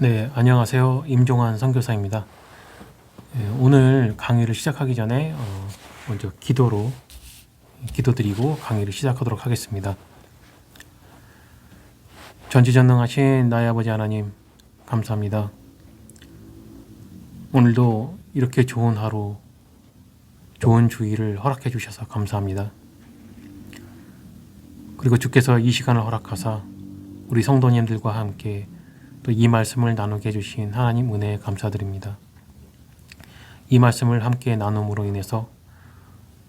네, 안녕하세요. 임종환 선교사입니다. 오늘 강의를 시작하기 전에 먼저 기도드리고 강의를 시작하도록 하겠습니다. 전지전능하신 나의 아버지 하나님, 감사합니다. 오늘도 이렇게 좋은 하루, 좋은 주의를 허락해 주셔서 감사합니다. 그리고 주께서 이 시간을 허락하사 우리 성도님들과 함께 또 이 말씀을 나누게 해주신 하나님 은혜에 감사드립니다. 이 말씀을 함께 나눔으로 인해서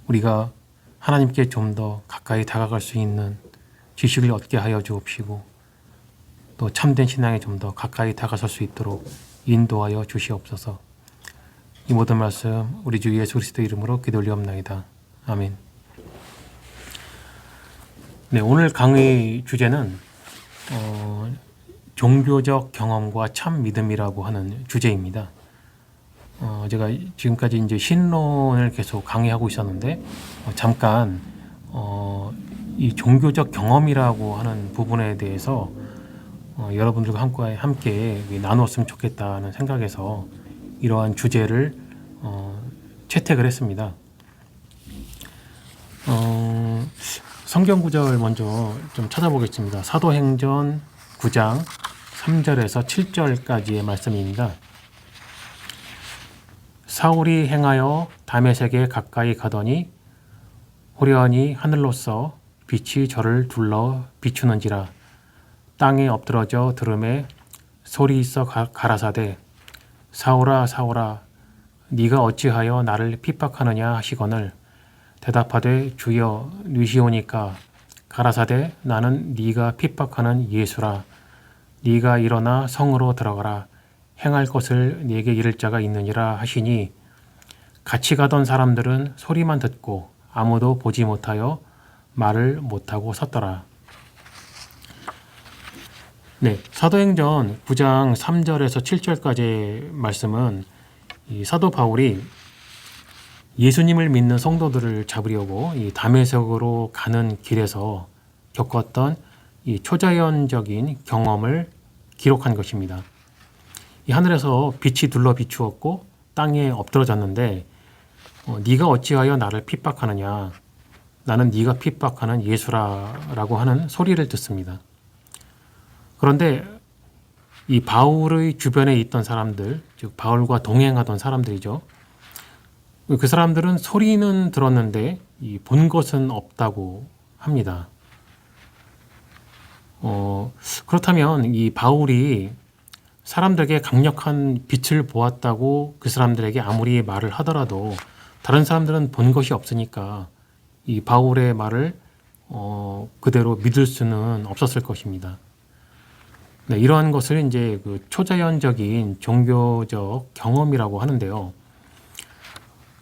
우리가 하나님께 좀 더 가까이 다가갈 수 있는 지식을 얻게 하여 주옵시고 또 참된 신앙에 좀 더 가까이 다가설 수 있도록 인도하여 주시옵소서. 이 모든 말씀 우리 주 예수 그리스도 이름으로 기도 올리옵나이다. 아멘. 네, 오늘 강의 주제는 종교적 경험과 참 믿음이라고 하는 주제입니다. 제가 지금까지 이제 신론을 계속 강의하고 있었는데 잠깐 이 종교적 경험이라고 하는 부분에 대해서 여러분들과 함께 나누었으면 좋겠다는 생각에서 이러한 주제를 채택을 했습니다. 성경 구절 먼저 좀 찾아보겠습니다. 사도행전 9장 3절에서 7절까지의 말씀입니다. 사울이 행하여 다메섹에 가까이 가더니 호련히 하늘로서 빛이 저를 둘러 비추는지라. 땅에 엎드러져 들음에 소리 있어 가라사대 사울아 사울아 네가 어찌하여 나를 핍박하느냐 하시거늘 대답하되 주여 누시오니까 가라사대 나는 네가 핍박하는 예수라. 네가 일어나 성으로 들어가라. 행할 것을 네게 이를 자가 있느니라 하시니 같이 가던 사람들은 소리만 듣고 아무도 보지 못하여 말을 못하고 섰더라. 네, 사도행전 9장 3절에서 7절까지의 말씀은 이 사도 바울이 예수님을 믿는 성도들을 잡으려고 이 다메섹으로 가는 길에서 겪었던 이 초자연적인 경험을 기록한 것입니다. 이 하늘에서 빛이 둘러 비추었고 땅에 엎드러졌는데 네가 어찌하여 나를 핍박하느냐 나는 네가 핍박하는 예수라라고 하는 소리를 듣습니다. 그런데 이 바울의 주변에 있던 사람들, 즉 바울과 동행하던 사람들이죠. 그 사람들은 소리는 들었는데 본 것은 없다고 합니다. 그렇다면 이 바울이 사람들에게 강력한 빛을 보았다고 그 사람들에게 아무리 말을 하더라도 다른 사람들은 본 것이 없으니까 이 바울의 말을 그대로 믿을 수는 없었을 것입니다. 네, 이러한 것을 이제 그 초자연적인 종교적 경험이라고 하는데요.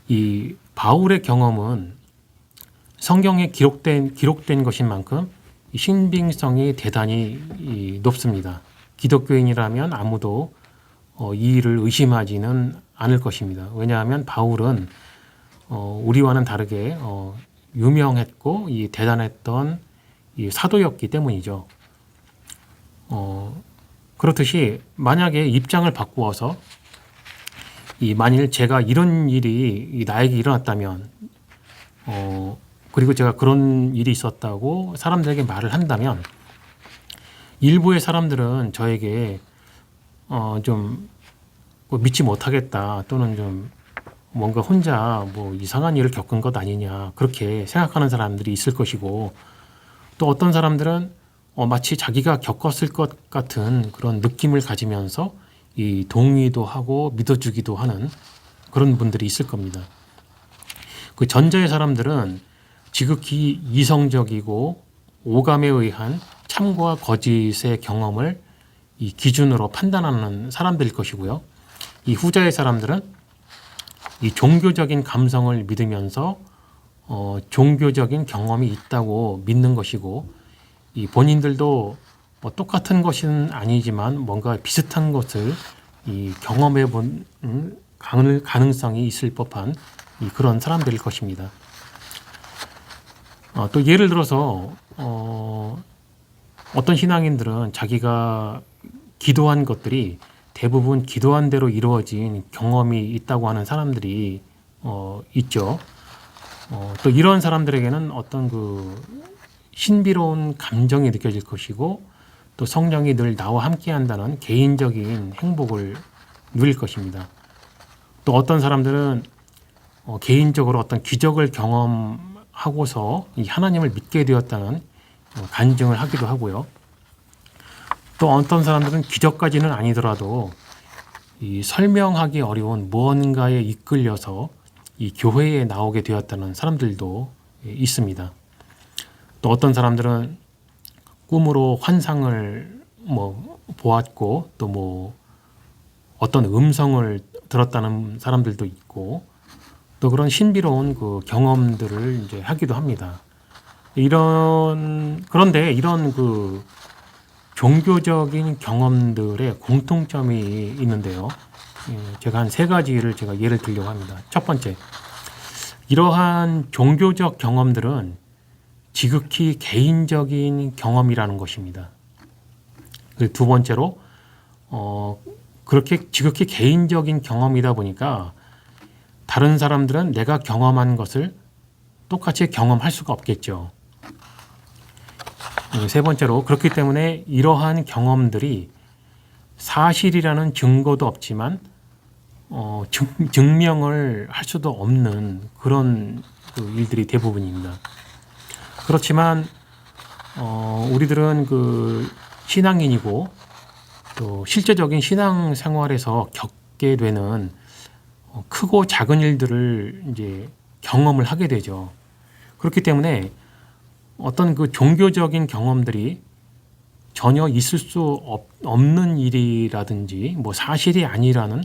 이 바울의 경험은 성경에 기록된 것인 만큼 신빙성이 대단히 높습니다. 기독교인이라면 아무도 이 일을 의심하지는 않을 것입니다. 왜냐하면 바울은 우리와는 다르게 유명했고 대단했던 사도였기 때문이죠. 그렇듯이 만약에 입장을 바꾸어서 만일 제가 이런 일이 나에게 일어났다면 그리고 제가 그런 일이 있었다고 사람들에게 말을 한다면 일부의 사람들은 저에게 좀 믿지 못하겠다 또는 좀 뭔가 혼자 뭐 이상한 일을 겪은 것 아니냐 그렇게 생각하는 사람들이 있을 것이고 또 어떤 사람들은 마치 자기가 겪었을 것 같은 그런 느낌을 가지면서 동의도 하고 믿어주기도 하는 그런 분들이 있을 겁니다. 그 전자의 사람들은 지극히 이성적이고 오감에 의한 참과 거짓의 경험을 기준으로 판단하는 사람들일 것이고요. 이 후자의 사람들은 종교적인 감성을 믿으면서 종교적인 경험이 있다고 믿는 것이고 본인들도 똑같은 것은 아니지만 뭔가 비슷한 것을 경험해 본 가능성이 있을 법한 그런 사람들일 것입니다. 또 예를 들어서 어떤 신앙인들은 자기가 기도한 것들이 대부분 기도한 대로 이루어진 경험이 있다고 하는 사람들이 있죠. 또 이런 사람들에게는 어떤 그 신비로운 감정이 느껴질 것이고 또 성령이 늘 나와 함께 한다는 개인적인 행복을 누릴 것입니다. 또 어떤 사람들은 개인적으로 어떤 기적을 경험하고서 이 하나님을 믿게 되었다는 간증을 하기도 하고요. 또 어떤 사람들은 기적까지는 아니더라도 이 설명하기 어려운 무언가에 이끌려서 이 교회에 나오게 되었다는 사람들도 있습니다. 또 어떤 사람들은 꿈으로 환상을 보았고 또 어떤 음성을 들었다는 사람들도 있고 또 그런 신비로운 그 경험들을 이제 하기도 합니다. 그런데 이런 그 종교적인 경험들의 공통점이 있는데요. 제가 한 3가지를 제가 예를 들려고 합니다. 첫 번째, 이러한 종교적 경험들은 지극히 개인적인 경험이라는 것입니다. 그리고 두 번째로, 그렇게 지극히 개인적인 경험이다 보니까 다른 사람들은 내가 경험한 것을 똑같이 경험할 수가 없겠죠. 세 번째로, 그렇기 때문에 이러한 경험들이 사실이라는 증거도 없지만 증명을 할 수도 없는 그런 그 일들이 대부분입니다. 그렇지만 우리들은 그 신앙인이고 또 실제적인 신앙 생활에서 겪게 되는 크고 작은 일들을 이제 경험을 하게 되죠. 그렇기 때문에 어떤 그 종교적인 경험들이 전혀 있을 수 없는 일이라든지 사실이 아니라는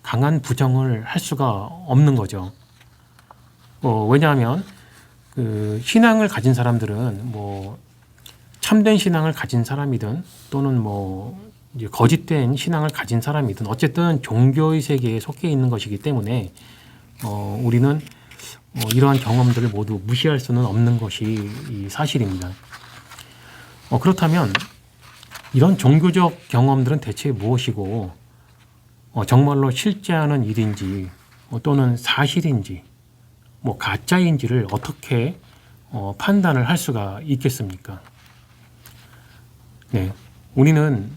강한 부정을 할 수가 없는 거죠. 왜냐하면 그 신앙을 가진 사람들은 참된 신앙을 가진 사람이든 또는 이제 거짓된 신앙을 가진 사람이든 어쨌든 종교의 세계에 속해 있는 것이기 때문에 우리는 이러한 경험들을 모두 무시할 수는 없는 것이 사실입니다. 그렇다면 이런 종교적 경험들은 대체 무엇이고 정말로 실제하는 일인지 또는 사실인지 가짜인지를 어떻게 판단을 할 수가 있겠습니까? 네, 우리는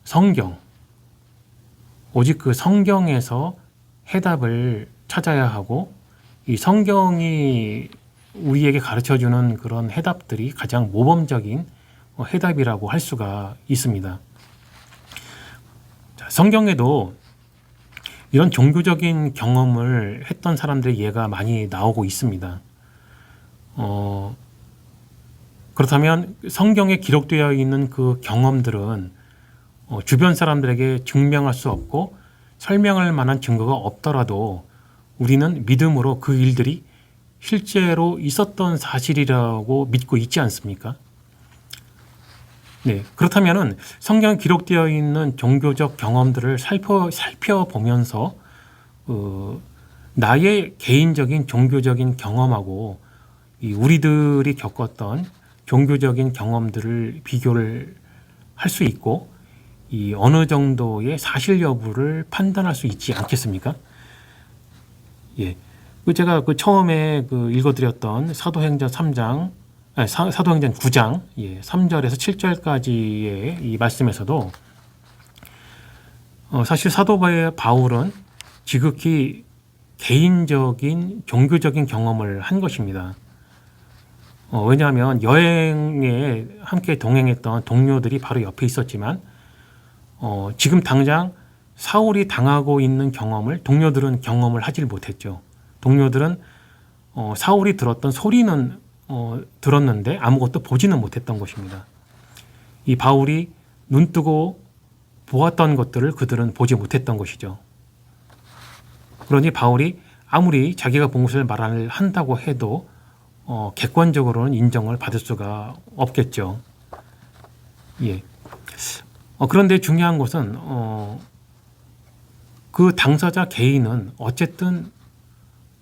성경, 오직 그 성경에서 해답을 찾아야 하고 이 성경이 우리에게 가르쳐주는 그런 해답들이 가장 모범적인 해답이라고 할 수가 있습니다. 성경에도 이런 종교적인 경험을 했던 사람들의 예가 많이 나오고 있습니다. 그렇다면 성경에 기록되어 있는 그 경험들은 주변 사람들에게 증명할 수 없고 설명할 만한 증거가 없더라도 우리는 믿음으로 그 일들이 실제로 있었던 사실이라고 믿고 있지 않습니까? 네, 그렇다면 성경에 기록되어 있는 종교적 경험들을 살펴보면서 나의 개인적인 종교적인 경험하고 우리들이 겪었던 종교적인 경험들을 비교를 할 수 있고 어느 정도의 사실 여부를 판단할 수 있지 않겠습니까? 예, 제가 처음에 읽어드렸던 사도행전 3장, 사도행전 9장 3절에서 7절까지의 이 말씀에서도 사실 사도 바울은 지극히 개인적인 종교적인 경험을 한 것입니다. 왜냐하면 여행에 함께 동행했던 동료들이 바로 옆에 있었지만 지금 당장 사울이 당하고 있는 경험을 동료들은 경험을 하질 못했죠. 동료들은 사울이 들었던 소리는 들었는데 아무것도 보지는 못했던 것입니다. 이 바울이 눈뜨고 보았던 것들을 그들은 보지 못했던 것이죠. 그러니 바울이 아무리 자기가 본 것을 말을 한다고 해도 객관적으로는 인정을 받을 수가 없겠죠. 예. 그런데 중요한 것은 그 당사자 개인은 어쨌든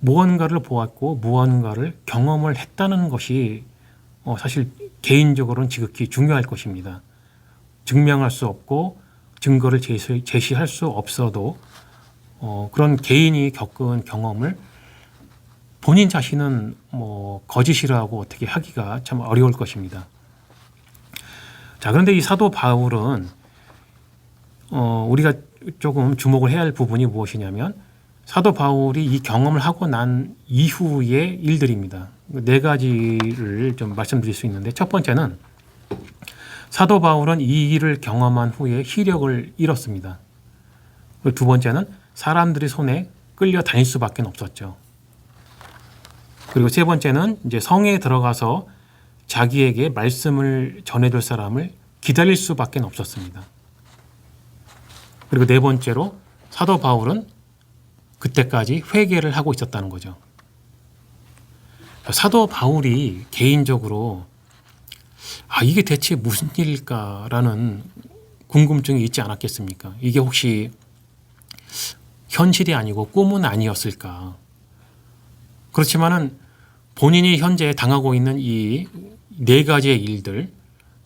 무언가를 보았고 무언가를 경험을 했다는 것이 사실 개인적으로는 지극히 중요할 것입니다. 증명할 수 없고 증거를 제시할 수 없어도 그런 개인이 겪은 경험을 본인 자신은 거짓이라고 어떻게 하기가 참 어려울 것입니다. 자, 그런데 이 사도 바울은 우리가 조금 주목을 해야 할 부분이 무엇이냐면 사도 바울이 이 경험을 하고 난 이후의 일들입니다. 네 가지를 좀 말씀드릴 수 있는데 첫 번째는 사도 바울은 이 일을 경험한 후에 시력을 잃었습니다. 두 번째는 사람들의 손에 끌려 다닐 수밖에 없었죠. 그리고 세 번째는 이제 성에 들어가서 자기에게 말씀을 전해줄 사람을 기다릴 수밖에 없었습니다. 그리고 네 번째로 사도 바울은 그때까지 회개를 하고 있었다는 거죠. 사도 바울이 개인적으로 이게 대체 무슨 일일까라는 궁금증이 있지 않았겠습니까? 이게 혹시 현실이 아니고 꿈은 아니었을까? 그렇지만은 본인이 현재 당하고 있는 이 네 가지의 일들,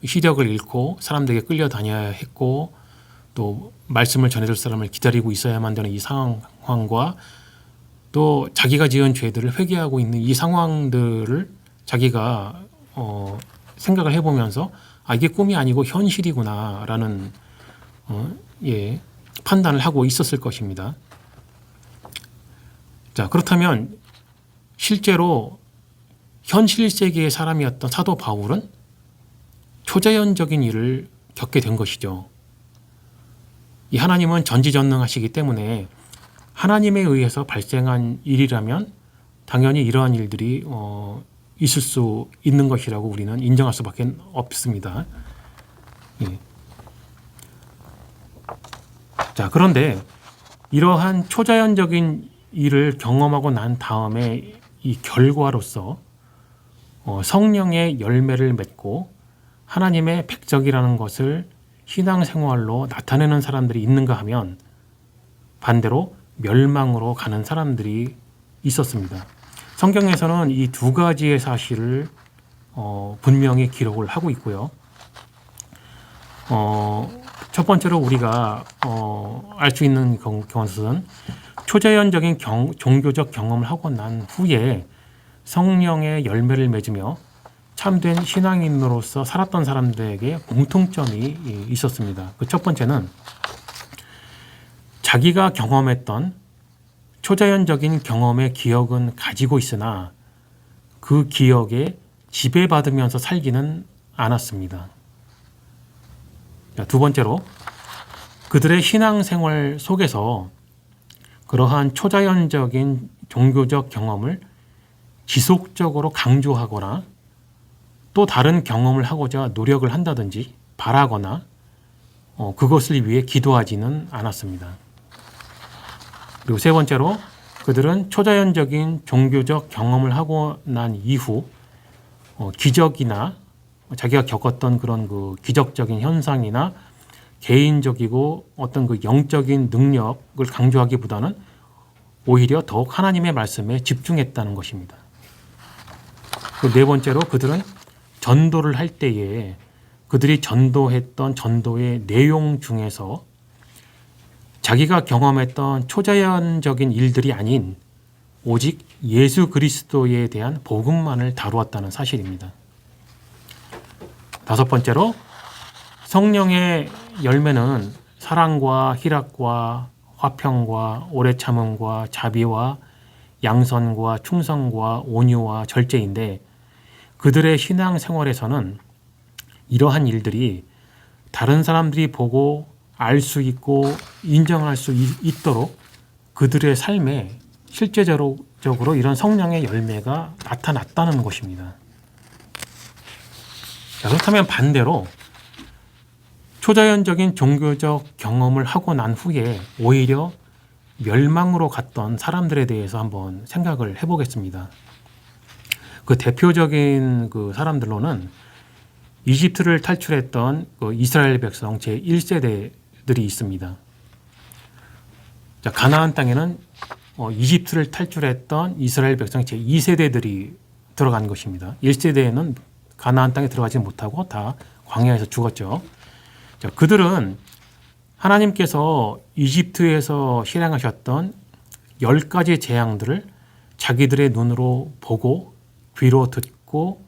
시력을 잃고 사람들에게 끌려다녀야 했고 또 말씀을 전해줄 사람을 기다리고 있어야만 되는 이 상황과 또 자기가 지은 죄들을 회개하고 있는 이 상황들을 자기가 생각을 해보면서 이게 꿈이 아니고 현실이구나라는 판단을 하고 있었을 것입니다. 자, 그렇다면 실제로 현실 세계의 사람이었던 사도 바울은 초자연적인 일을 겪게 된 것이죠. 이 하나님은 전지전능하시기 때문에 하나님에 의해서 발생한 일이라면 당연히 이러한 일들이 있을 수 있는 것이라고 우리는 인정할 수밖에 없습니다. 예. 자, 그런데 이러한 초자연적인 일을 경험하고 난 다음에 이 결과로서 성령의 열매를 맺고 하나님의 백적이라는 것을 신앙생활로 나타내는 사람들이 있는가 하면 반대로 멸망으로 가는 사람들이 있었습니다. 성경에서는 이 두 가지의 사실을 분명히 기록을 하고 있고요. 첫 번째로 우리가 알 수 있는 것은 초자연적인 종교적 경험을 하고 난 후에 성령의 열매를 맺으며 참된 신앙인으로서 살았던 사람들에게 공통점이 있었습니다. 그 첫 번째는 자기가 경험했던 초자연적인 경험의 기억은 가지고 있으나 그 기억에 지배받으면서 살기는 않았습니다. 두 번째로 그들의 신앙생활 속에서 그러한 초자연적인 종교적 경험을 지속적으로 강조하거나 또 다른 경험을 하고자 노력을 한다든지 바라거나 그것을 위해 기도하지는 않았습니다. 그리고 세 번째로 그들은 초자연적인 종교적 경험을 하고 난 이후 기적이나 자기가 겪었던 그런 그 기적적인 현상이나 개인적이고 어떤 그 영적인 능력을 강조하기보다는 오히려 더욱 하나님의 말씀에 집중했다는 것입니다. 그리고 네 번째로 그들은 전도를 할 때에 그들이 전도했던 전도의 내용 중에서 자기가 경험했던 초자연적인 일들이 아닌 오직 예수 그리스도에 대한 복음만을 다루었다는 사실입니다. 다섯 번째로 성령의 열매는 사랑과 희락과 화평과 오래 참음과 자비와 양선과 충성과 온유와 절제인데 그들의 신앙생활에서는 이러한 일들이 다른 사람들이 보고 알 수 있고 인정할 수 있도록 그들의 삶에 실제적으로 이런 성령의 열매가 나타났다는 것입니다. 자, 그렇다면 반대로 초자연적인 종교적 경험을 하고 난 후에 오히려 멸망으로 갔던 사람들에 대해서 한번 생각을 해보겠습니다. 그 대표적인 그 사람들로는 이집트를 탈출했던 그 이스라엘 백성 제1세대들이 있습니다. 자, 가나안 땅에는 이집트를 탈출했던 이스라엘 백성 제2세대들이 들어간 것입니다. 1세대에는 가나안 땅에 들어가지 못하고 다 광야에서 죽었죠. 자, 그들은 하나님께서 이집트에서 실행하셨던 10가지 재앙들을 자기들의 눈으로 보고 귀로 듣고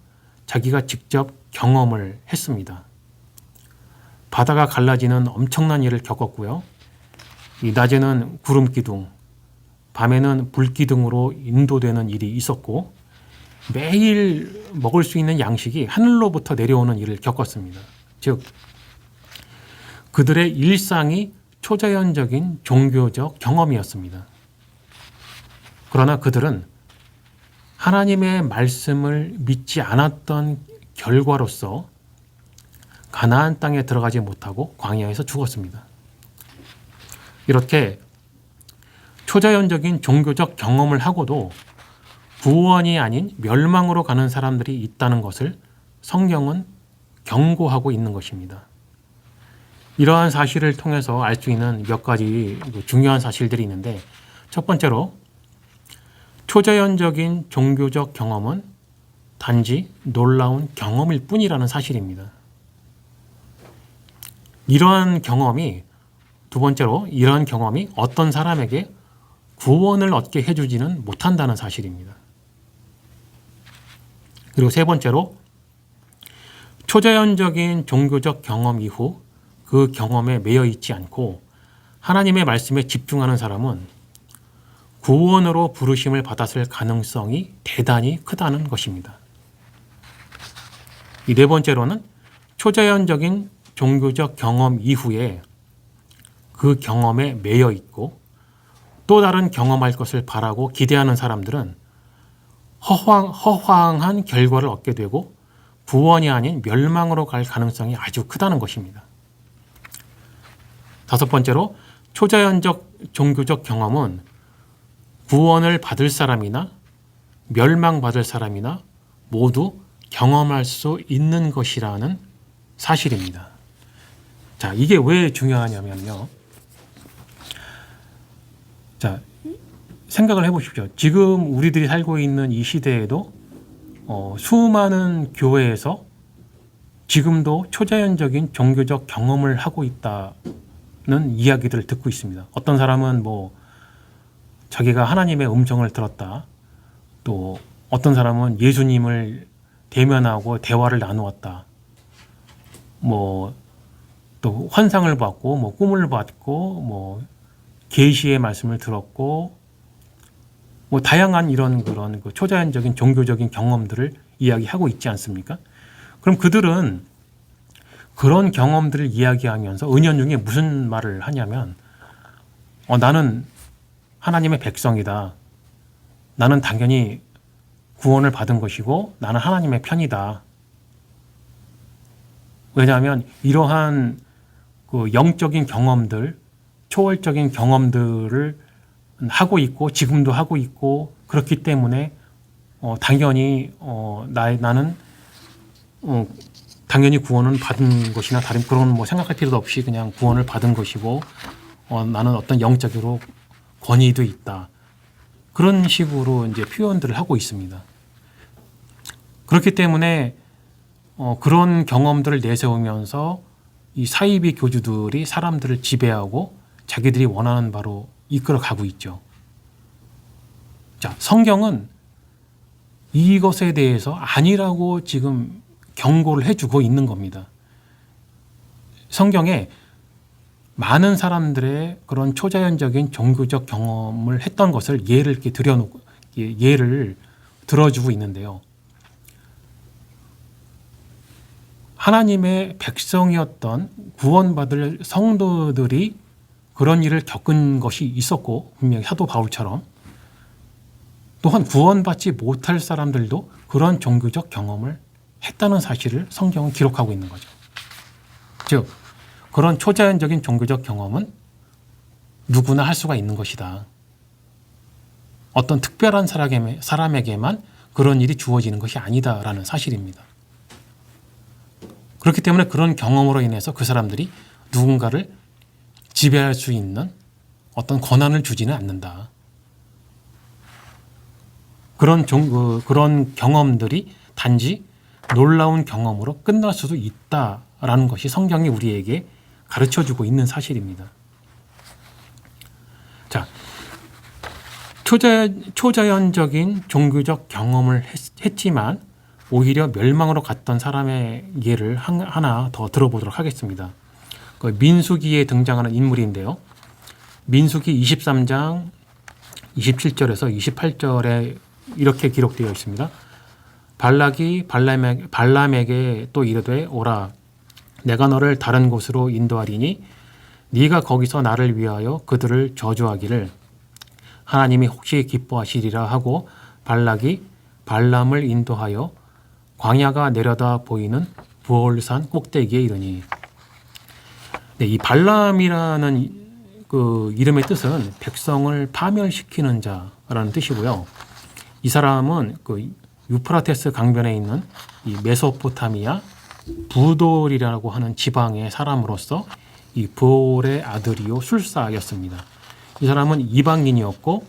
자기가 직접 경험을 했습니다. 바다가 갈라지는 엄청난 일을 겪었고요. 이 낮에는 구름 기둥, 밤에는 불 기둥으로 인도되는 일이 있었고 매일 먹을 수 있는 양식이 하늘로부터 내려오는 일을 겪었습니다. 즉 그들의 일상이 초자연적인 종교적 경험이었습니다. 그러나 그들은 하나님의 말씀을 믿지 않았던 결과로서 가나안 땅에 들어가지 못하고 광야에서 죽었습니다. 이렇게 초자연적인 종교적 경험을 하고도 구원이 아닌 멸망으로 가는 사람들이 있다는 것을 성경은 경고하고 있는 것입니다. 이러한 사실을 통해서 알 수 있는 몇 가지 중요한 사실들이 있는데, 첫 번째로 초자연적인 종교적 경험은 단지 놀라운 경험일 뿐이라는 사실입니다. 두 번째로 이러한 경험이 어떤 사람에게 구원을 얻게 해주지는 못한다는 사실입니다. 그리고 세 번째로 초자연적인 종교적 경험 이후 그 경험에 매여 있지 않고 하나님의 말씀에 집중하는 사람은 구원으로 부르심을 받았을 가능성이 대단히 크다는 것입니다. 이 네 번째로는 초자연적인 종교적 경험 이후에 그 경험에 매여 있고 또 다른 경험할 것을 바라고 기대하는 사람들은 허황한 결과를 얻게 되고 구원이 아닌 멸망으로 갈 가능성이 아주 크다는 것입니다. 다섯 번째로 초자연적 종교적 경험은 구원을 받을 사람이나 멸망받을 사람이나 모두 경험할 수 있는 것이라는 사실입니다. 자, 이게 왜 중요하냐면요. 자, 생각을 해보십시오. 지금 우리들이 살고 있는 이 시대에도 수많은 교회에서 지금도 초자연적인 종교적 경험을 하고 있다는 이야기들을 듣고 있습니다. 어떤 사람은 자기가 하나님의 음성을 들었다. 또 어떤 사람은 예수님을 대면하고 대화를 나누었다. 또 환상을 봤고 꿈을 봤고 계시의 말씀을 들었고 다양한 이런 그런 초자연적인 종교적인 경험들을 이야기하고 있지 않습니까? 그럼 그들은 그런 경험들을 이야기하면서 은연중에 무슨 말을 하냐면 나는 하나님의 백성이다. 나는 당연히 구원을 받은 것이고 나는 하나님의 편이다. 왜냐하면 이러한 영적인 경험들, 초월적인 경험들을 하고 있고 지금도 하고 있고 그렇기 때문에 당연히 나는 당연히 구원은 받은 것이나 다른 그런 생각할 필요도 없이 그냥 구원을 받은 것이고 나는 어떤 영적으로 권위도 있다. 그런 식으로 이제 표현들을 하고 있습니다. 그렇기 때문에 그런 경험들을 내세우면서 이 사이비 교주들이 사람들을 지배하고 자기들이 원하는 바로 이끌어 가고 있죠. 자, 성경은 이것에 대해서 아니라고 지금 경고를 해주고 있는 겁니다. 성경에 많은 사람들의 그런 초자연적인 종교적 경험을 했던 것을 예를 이렇게 예를 들어주고 있는데요. 하나님의 백성이었던 구원받을 성도들이 그런 일을 겪은 것이 있었고 분명히 사도 바울처럼 또한 구원받지 못할 사람들도 그런 종교적 경험을 했다는 사실을 성경은 기록하고 있는 거죠. 즉 그런 초자연적인 종교적 경험은 누구나 할 수가 있는 것이다. 어떤 특별한 사람에게만 그런 일이 주어지는 것이 아니다라는 사실입니다. 그렇기 때문에 그런 경험으로 인해서 그 사람들이 누군가를 지배할 수 있는 어떤 권한을 주지는 않는다. 그런 경험들이 단지 놀라운 경험으로 끝날 수도 있다라는 것이 성경이 우리에게 가르쳐주고 있는 사실입니다. 자, 초자연적인 종교적 경험을 했지만 오히려 멸망으로 갔던 사람의 예를 하나 더 들어보도록 하겠습니다. 그 민수기에 등장하는 인물인데요. 민수기 23장 27절에서 28절에 이렇게 기록되어 있습니다. 발락이 발람에게 또 이르되 오라 내가 너를 다른 곳으로 인도하리니 네가 거기서 나를 위하여 그들을 저주하기를 하나님이 혹시 기뻐하시리라 하고 발락이 발람을 인도하여 광야가 내려다 보이는 부올산 꼭대기에 이르니. 네, 이 발람이라는 그 이름의 뜻은 백성을 파멸시키는 자라는 뜻이고요. 이 사람은 그 유프라테스 강변에 있는 이 메소포타미아 부돌이라고 하는 지방의 사람으로서 이 부올의 아들이요 술사였습니다. 이 사람은 이방인이었고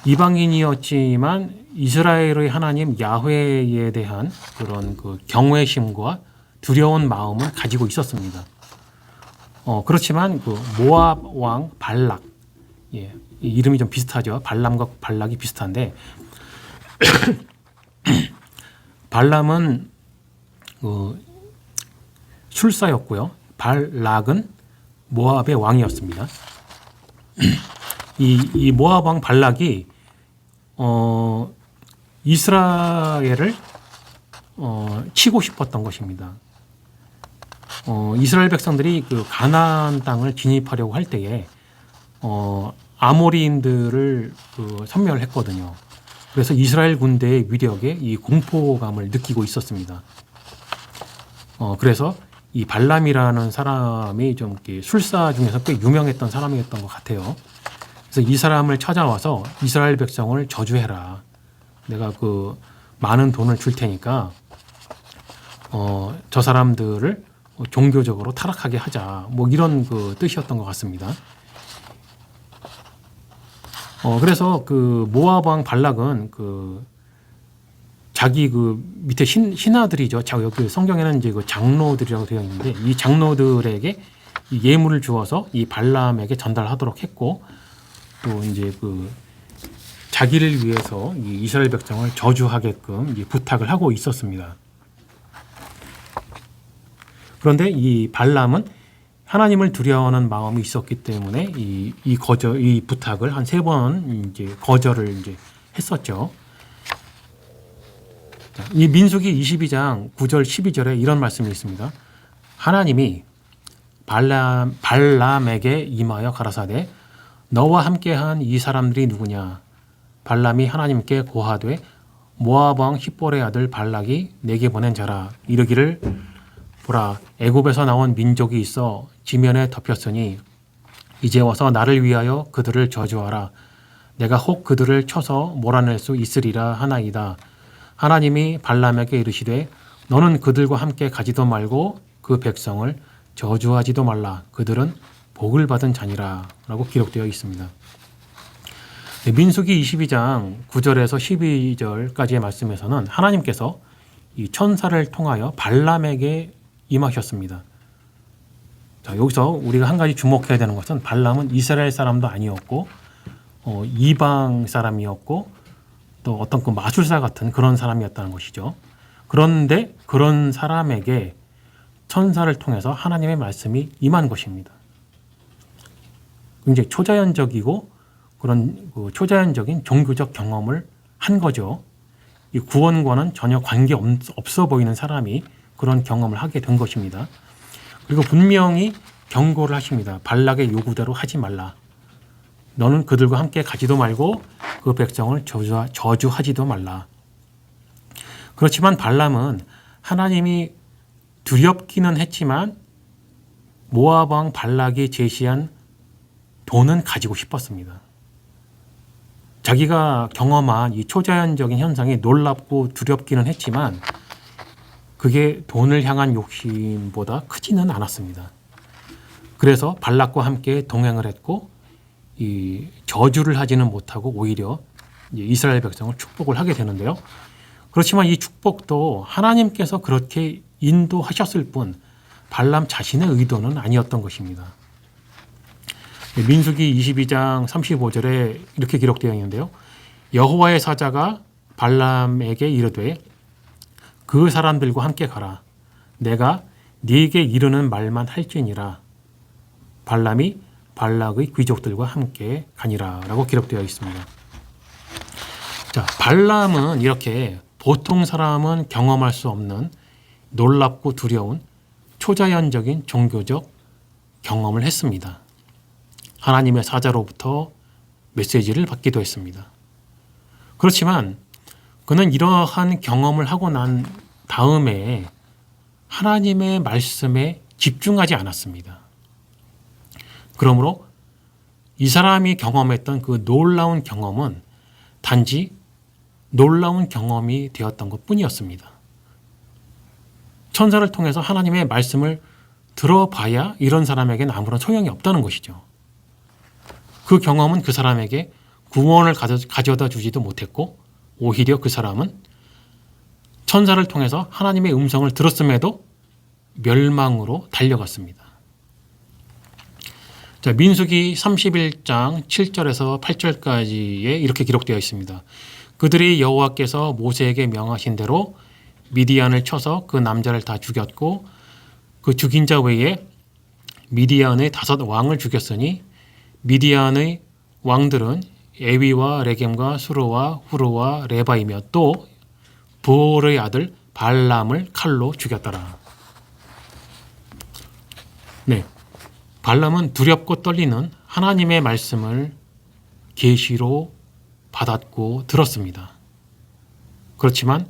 이방인이었지만 이스라엘의 하나님 야훼에 대한 그런 그 경외심과 두려운 마음을 가지고 있었습니다. 그렇지만 그 모압 왕 발락, 예, 이름이 좀 비슷하죠. 발람과 발락이 비슷한데 발람은 술사였고요. 발락은 모압의 왕이었습니다. 이 모압 왕 발락이 이스라엘을 치고 싶었던 것입니다. 이스라엘 백성들이 그 가나안 땅을 진입하려고 할 때에 아모리인들을 섬멸했거든요. 그래서 이스라엘 군대의 위력에 이 공포감을 느끼고 있었습니다. 그래서 이 발람이라는 사람이 좀 술사 중에서 꽤 유명했던 사람이었던 것 같아요. 그래서 이 사람을 찾아와서 이스라엘 백성을 저주해라. 내가 그 많은 돈을 줄 테니까 저 사람들을 종교적으로 타락하게 하자. 뭐 이런 그 뜻이었던 것 같습니다. 그래서 그 모압 왕 발락은 그 자기 그 밑에 신하들이죠. 여기 성경에는 이제 그 장로들이라고 되어 있는데 이 장로들에게 이 예물을 주어서 이 발람에게 전달하도록 했고 또 이제 그 자기를 위해서 이 이스라엘 백성을 저주하게끔 부탁을 하고 있었습니다. 그런데 이 발람은 하나님을 두려워하는 마음이 있었기 때문에 이 부탁을 한 3번 이제 거절을 이제 했었죠. 이 민수기 22장 9절 12절에 이런 말씀이 있습니다. 하나님이 발람에게 임하여 가라사대 너와 함께한 이 사람들이 누구냐? 발람이 하나님께 고하되 모압 왕 십볼의 아들 발락이 내게 보낸 자라. 이르기를 보라 애굽에서 나온 민족이 있어 지면에 덮였으니 이제 와서 나를 위하여 그들을 저주하라. 내가 혹 그들을 쳐서 몰아낼 수 있으리라 하나이다. 하나님이 발람에게 이르시되 너는 그들과 함께 가지도 말고 그 백성을 저주하지도 말라. 그들은 복을 받은 자니라 라고 기록되어 있습니다. 민수기 22장 9절에서 12절까지의 말씀에서는 하나님께서 이 천사를 통하여 발람에게 임하셨습니다. 자, 여기서 우리가 한 가지 주목해야 되는 것은 발람은 이스라엘 사람도 아니었고 이방 사람이었고 또 어떤 그 마술사 같은 그런 사람이었다는 것이죠. 그런데 그런 사람에게 천사를 통해서 하나님의 말씀이 임한 것입니다. 굉장히 초자연적이고 그런 그 초자연적인 종교적 경험을 한 거죠. 이 구원과는 전혀 관계 없어 보이는 사람이 그런 경험을 하게 된 것입니다. 그리고 분명히 경고를 하십니다. 발락의 요구대로 하지 말라. 너는 그들과 함께 가지도 말고 그 백성을 저주하지도 말라. 그렇지만 발람은 하나님이 두렵기는 했지만 모압 왕 발락이 제시한 돈은 가지고 싶었습니다. 자기가 경험한 이 초자연적인 현상이 놀랍고 두렵기는 했지만 그게 돈을 향한 욕심보다 크지는 않았습니다. 그래서 발락과 함께 동행을 했고 이 저주를 하지는 못하고 오히려 이스라엘 백성을 축복을 하게 되는데요. 그렇지만 이 축복도 하나님께서 그렇게 인도하셨을 뿐 발람 자신의 의도는 아니었던 것입니다. 민수기 22장 35절에 이렇게 기록되어 있는데요. 여호와의 사자가 발람에게 이르되 그 사람들과 함께 가라. 내가 네게 이르는 말만 할지니라. 발람이 발락의 귀족들과 함께 가니라 라고 기록되어 있습니다. 자, 발람은 이렇게 보통 사람은 경험할 수 없는 놀랍고 두려운 초자연적인 종교적 경험을 했습니다. 하나님의 사자로부터 메시지를 받기도 했습니다. 그렇지만 그는 이러한 경험을 하고 난 다음에 하나님의 말씀에 집중하지 않았습니다. 그러므로 이 사람이 경험했던 그 놀라운 경험은 단지 놀라운 경험이 되었던 것 뿐이었습니다. 천사를 통해서 하나님의 말씀을 들어봐야 이런 사람에게는 아무런 소용이 없다는 것이죠. 그 경험은 그 사람에게 구원을 가져다 주지도 못했고 오히려 그 사람은 천사를 통해서 하나님의 음성을 들었음에도 멸망으로 달려갔습니다. 자, 민수기 31장 7절에서 8절까지에 이렇게 기록되어 있습니다. 그들이 여호와께서 모세에게 명하신 대로 미디안을 쳐서 그 남자를 다 죽였고 그 죽인 자 외에 미디안의 5 왕을 죽였으니 미디안의 왕들은 에위와 레겜과 수르와 후르와 레바이며 또 부올의 아들 발람을 칼로 죽였더라. 네, 발람은 두렵고 떨리는 하나님의 말씀을 계시로 받았고 들었습니다. 그렇지만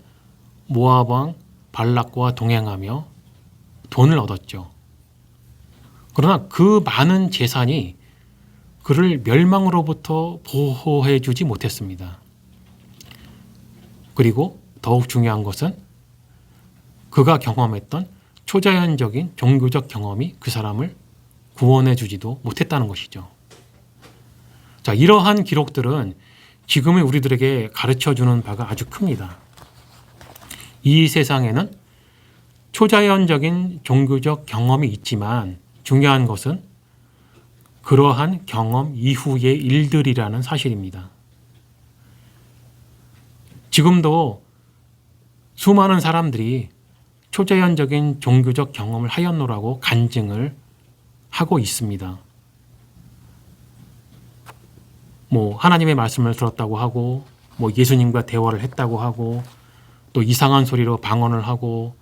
모압 왕 발락과 동행하며 돈을 얻었죠. 그러나 그 많은 재산이 그를 멸망으로부터 보호해 주지 못했습니다. 그리고 더욱 중요한 것은 그가 경험했던 초자연적인 종교적 경험이 그 사람을 구원해 주지도 못했다는 것이죠. 자, 이러한 기록들은 지금의 우리들에게 가르쳐 주는 바가 아주 큽니다. 이 세상에는 초자연적인 종교적 경험이 있지만 중요한 것은 그러한 경험 이후의 일들이라는 사실입니다. 지금도 수많은 사람들이 초자연적인 종교적 경험을 하였노라고 간증을 하고 있습니다. 하나님의 말씀을 들었다고 하고, 예수님과 대화를 했다고 하고, 또 이상한 소리로 방언을 하고,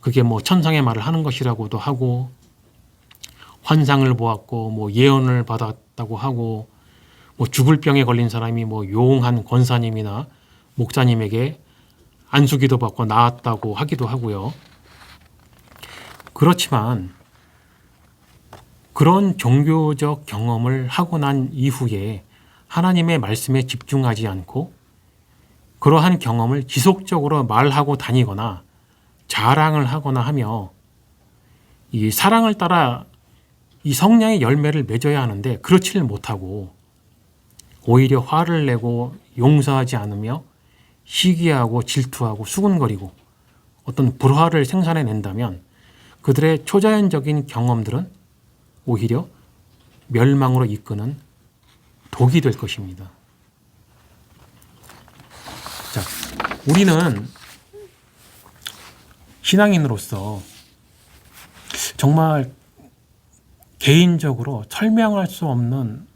그게 천상의 말을 하는 것이라고도 하고, 환상을 보았고, 예언을 받았다고 하고, 죽을 병에 걸린 사람이 용한 권사님이나 목사님에게 안수기도 받고 나았다고 하기도 하고요. 그렇지만 그런 종교적 경험을 하고 난 이후에 하나님의 말씀에 집중하지 않고 그러한 경험을 지속적으로 말하고 다니거나 자랑을 하거나 하며 이 사랑을 따라 이 성령의 열매를 맺어야 하는데 그렇지를 못하고 오히려 화를 내고 용서하지 않으며 시기하고 질투하고 수군거리고 어떤 불화를 생산해낸다면 그들의 초자연적인 경험들은 오히려 멸망으로 이끄는 독이 될 것입니다. 자, 우리는 신앙인으로서 정말 개인적으로 설명할 수 없는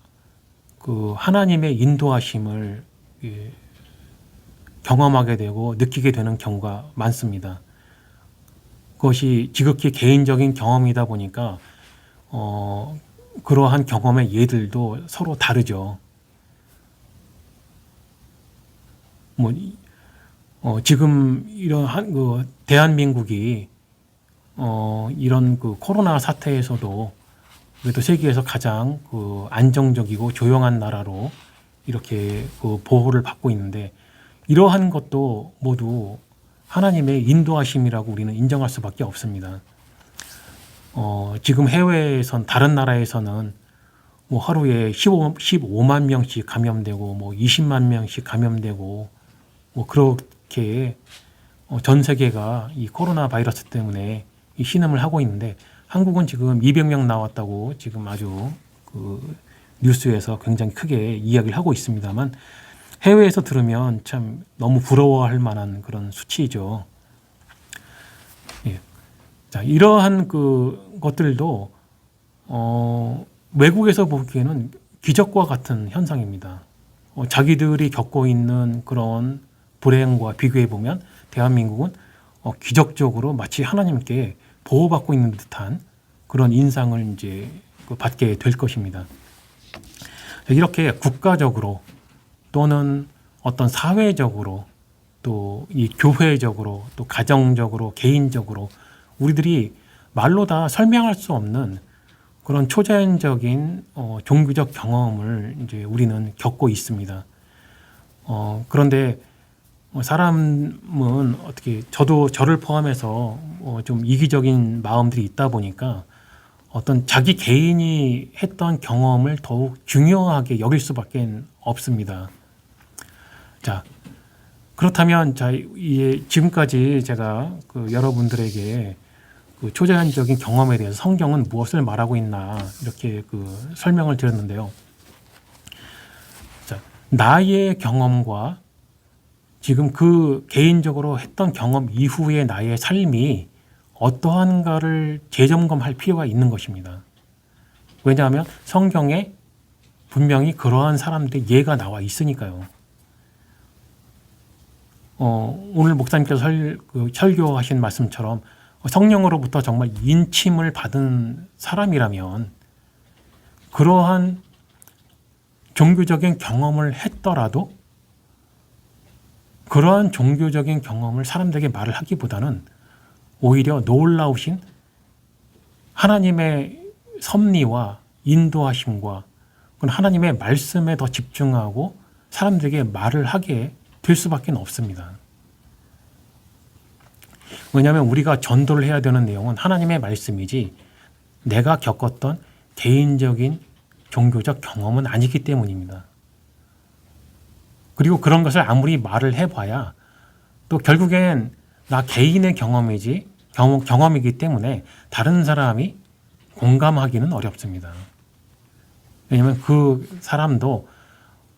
그 하나님의 인도하심을 경험하게 되고 느끼게 되는 경우가 많습니다. 그것이 지극히 개인적인 경험이다 보니까 그러한 경험의 예들도 서로 다르죠. 지금 이런 대한민국이 이런 코로나 사태에서도 그래도 세계에서 가장 안정적이고 조용한 나라로 이렇게 보호를 받고 있는데 이러한 것도 모두 하나님의 인도하심이라고 우리는 인정할 수밖에 없습니다. 지금 해외에선 다른 나라에서는 하루에 15만 명씩 감염되고 20만 명씩 감염되고 그렇게 전 세계가 이 코로나 바이러스 때문에 이 신음을 하고 있는데 한국은 지금 200명 나왔다고 지금 아주 그 뉴스에서 굉장히 크게 이야기를 하고 있습니다만 해외에서 들으면 참 너무 부러워할 만한 그런 수치이죠. 예. 자, 이러한 그 것들도 외국에서 보기에는 기적과 같은 현상입니다. 자기들이 겪고 있는 그런 불행과 비교해 보면 대한민국은 기적적으로 마치 하나님께 보호받고 있는 듯한 그런 인상을 이제 받게 될 것입니다. 이렇게 국가적으로 또는 어떤 사회적으로 또 이 교회적으로 또 가정적으로 개인적으로 우리들이 말로 다 설명할 수 없는 그런 초자연적인 종교적 경험을 이제 우리는 겪고 있습니다. 그런데 사람은 어떻게 저도 저를 포함해서 좀 이기적인 마음들이 있다 보니까 어떤 자기 개인이 했던 경험을 더욱 중요하게 여길 수밖에 없습니다. 자, 그렇다면 지금까지 제가 여러분들에게 그 초자연적인 경험에 대해서 성경은 무엇을 말하고 있나 이렇게 설명을 드렸는데요. 자, 나의 경험과 지금 그 개인적으로 했던 경험 이후의 나의 삶이 어떠한가를 재점검할 필요가 있는 것입니다. 왜냐하면 성경에 분명히 그러한 사람들의 예가 나와 있으니까요. 오늘 목사님께서 설교하신 말씀처럼 성령으로부터 정말 인침을 받은 사람이라면 그러한 종교적인 경험을 했더라도 그러한 종교적인 경험을 사람들에게 말을 하기보다는 오히려 놀라우신 하나님의 섭리와 인도하심과 하나님의 말씀에 더 집중하고 사람들에게 말을 하게 될 수밖에 없습니다. 왜냐하면 우리가 전도를 해야 되는 내용은 하나님의 말씀이지 내가 겪었던 개인적인 종교적 경험은 아니기 때문입니다. 그리고 그런 것을 아무리 말을 해봐야 또 결국엔 나 개인의 경험이기 때문에 다른 사람이 공감하기는 어렵습니다. 왜냐하면 그 사람도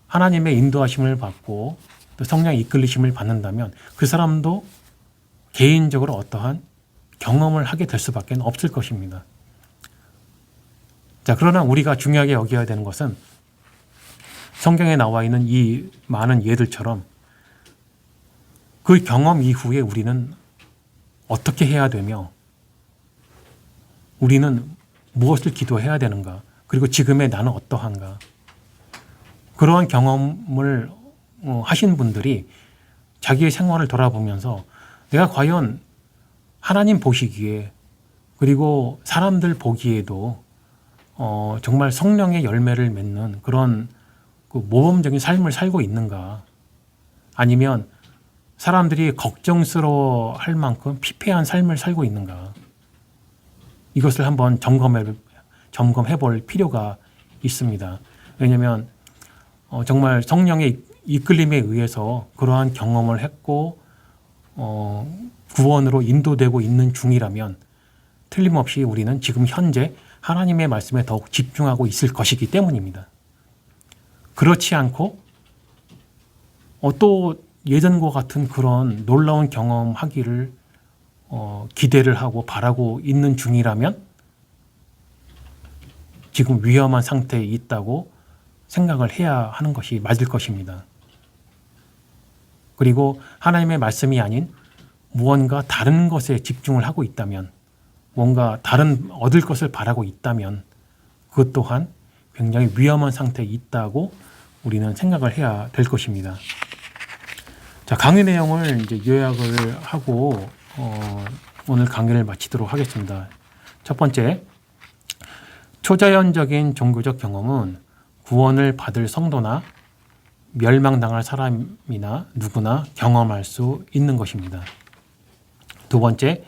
하나님의 인도하심을 받고 또 성령의 이끌리심을 받는다면 그 사람도 개인적으로 어떠한 경험을 하게 될 수밖에 없을 것입니다. 자, 그러나 우리가 중요하게 여겨야 되는 것은 성경에 나와 있는 이 많은 예들처럼 그 경험 이후에 우리는 어떻게 해야 되며 우리는 무엇을 기도해야 되는가, 그리고 지금의 나는 어떠한가. 그러한 경험을 하신 분들이 자기의 생활을 돌아보면서 내가 과연 하나님 보시기에 그리고 사람들 보기에도 정말 성령의 열매를 맺는 그런 모범적인 삶을 살고 있는가, 아니면 사람들이 걱정스러워할 만큼 피폐한 삶을 살고 있는가, 이것을 한번 점검해 볼 필요가 있습니다. 왜냐하면 정말 성령의 이끌림에 의해서 그러한 경험을 했고 구원으로 인도되고 있는 중이라면 틀림없이 우리는 지금 현재 하나님의 말씀에 더욱 집중하고 있을 것이기 때문입니다. 그렇지 않고 또 예전과 같은 그런 놀라운 경험하기를 기대를 하고 바라고 있는 중이라면 지금 위험한 상태에 있다고 생각을 해야 하는 것이 맞을 것입니다. 그리고 하나님의 말씀이 아닌 무언가 다른 것에 집중을 하고 있다면, 뭔가 다른 얻을 것을 바라고 있다면 그것 또한 굉장히 위험한 상태에 있다고 우리는 생각을 해야 될 것입니다. 자, 강의 내용을 이제 요약을 하고 오늘 강의를 마치도록 하겠습니다. 첫 번째, 초자연적인 종교적 경험은 구원을 받을 성도나 멸망당할 사람이나 누구나 경험할 수 있는 것입니다. 두 번째,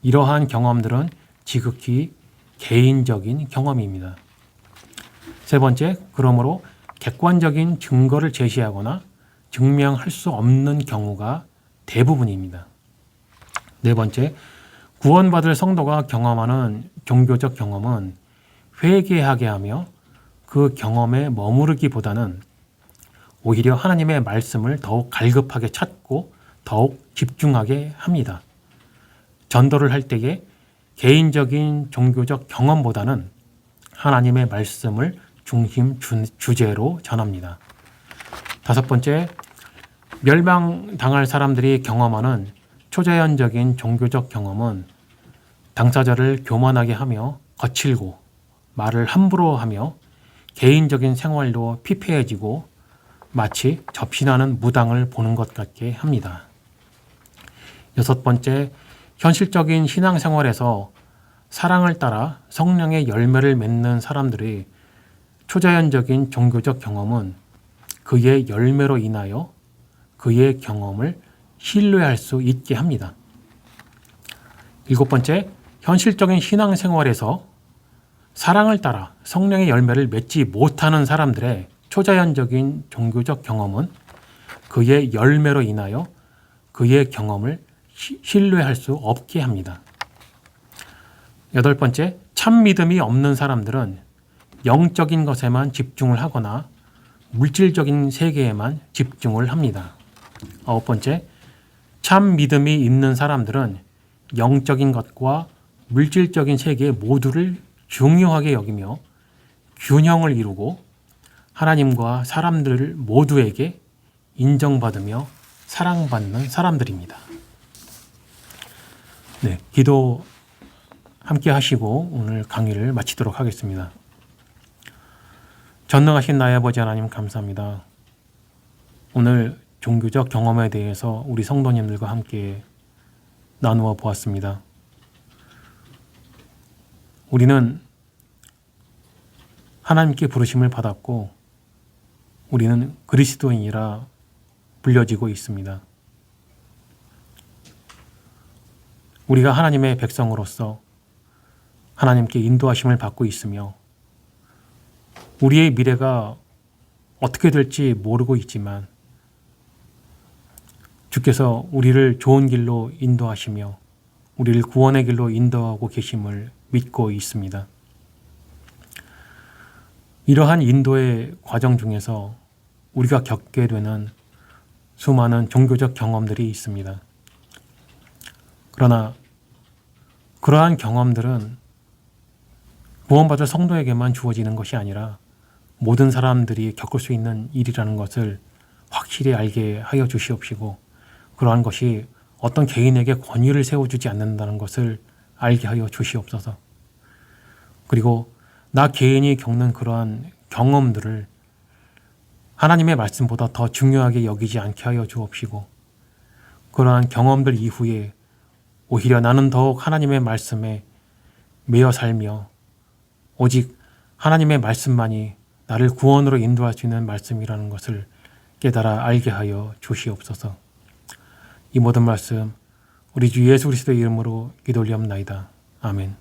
이러한 경험들은 지극히 개인적인 경험입니다. 세 번째, 그러므로 객관적인 증거를 제시하거나 증명할 수 없는 경우가 대부분입니다. 네 번째, 구원받을 성도가 경험하는 종교적 경험은 회개하게 하며 그 경험에 머무르기보다는 오히려 하나님의 말씀을 더욱 갈급하게 찾고 더욱 집중하게 합니다. 전도를 할 때에 개인적인 종교적 경험보다는 하나님의 말씀을 중심 주제로 전합니다. 다섯 번째, 멸망당할 사람들이 경험하는 초자연적인 종교적 경험은 당사자를 교만하게 하며 거칠고 말을 함부로 하며 개인적인 생활도 피폐해지고 마치 접신하는 무당을 보는 것 같게 합니다. 여섯 번째, 현실적인 신앙생활에서 사랑을 따라 성령의 열매를 맺는 사람들의 초자연적인 종교적 경험은 그의 열매로 인하여 그의 경험을 신뢰할 수 있게 합니다. 일곱 번째, 현실적인 신앙생활에서 사랑을 따라 성령의 열매를 맺지 못하는 사람들의 초자연적인 종교적 경험은 그의 열매로 인하여 그의 경험을 신뢰할 수 없게 합니다. 여덟 번째, 참 믿음이 없는 사람들은 영적인 것에만 집중을 하거나 물질적인 세계에만 집중을 합니다. 아홉 번째, 참 믿음이 있는 사람들은 영적인 것과 물질적인 세계 모두를 중요하게 여기며 균형을 이루고 하나님과 사람들 모두에게 인정받으며 사랑받는 사람들입니다. 네, 기도 함께 하시고 오늘 강의를 마치도록 하겠습니다. 전능하신 나의 아버지 하나님 감사합니다. 오늘 종교적 경험에 대해서 우리 성도님들과 함께 나누어 보았습니다. 우리는 하나님께 부르심을 받았고 우리는 그리스도인이라 불려지고 있습니다. 우리가 하나님의 백성으로서 하나님께 인도하심을 받고 있으며 우리의 미래가 어떻게 될지 모르고 있지만 주께서 우리를 좋은 길로 인도하시며 우리를 구원의 길로 인도하고 계심을 믿고 있습니다. 이러한 인도의 과정 중에서 우리가 겪게 되는 수많은 종교적 경험들이 있습니다. 그러나 그러한 경험들은 구원받을 성도에게만 주어지는 것이 아니라 모든 사람들이 겪을 수 있는 일이라는 것을 확실히 알게 하여 주시옵시고 그러한 것이 어떤 개인에게 권위를 세워주지 않는다는 것을 알게 하여 주시옵소서. 그리고 나 개인이 겪는 그러한 경험들을 하나님의 말씀보다 더 중요하게 여기지 않게 하여 주옵시고 그러한 경험들 이후에 오히려 나는 더욱 하나님의 말씀에 매여 살며 오직 하나님의 말씀만이 나를 구원으로 인도할 수 있는 말씀이라는 것을 깨달아 알게 하여 주시옵소서. 이 모든 말씀 우리 주 예수 그리스도의 이름으로 기도 올리옵나이다. 아멘.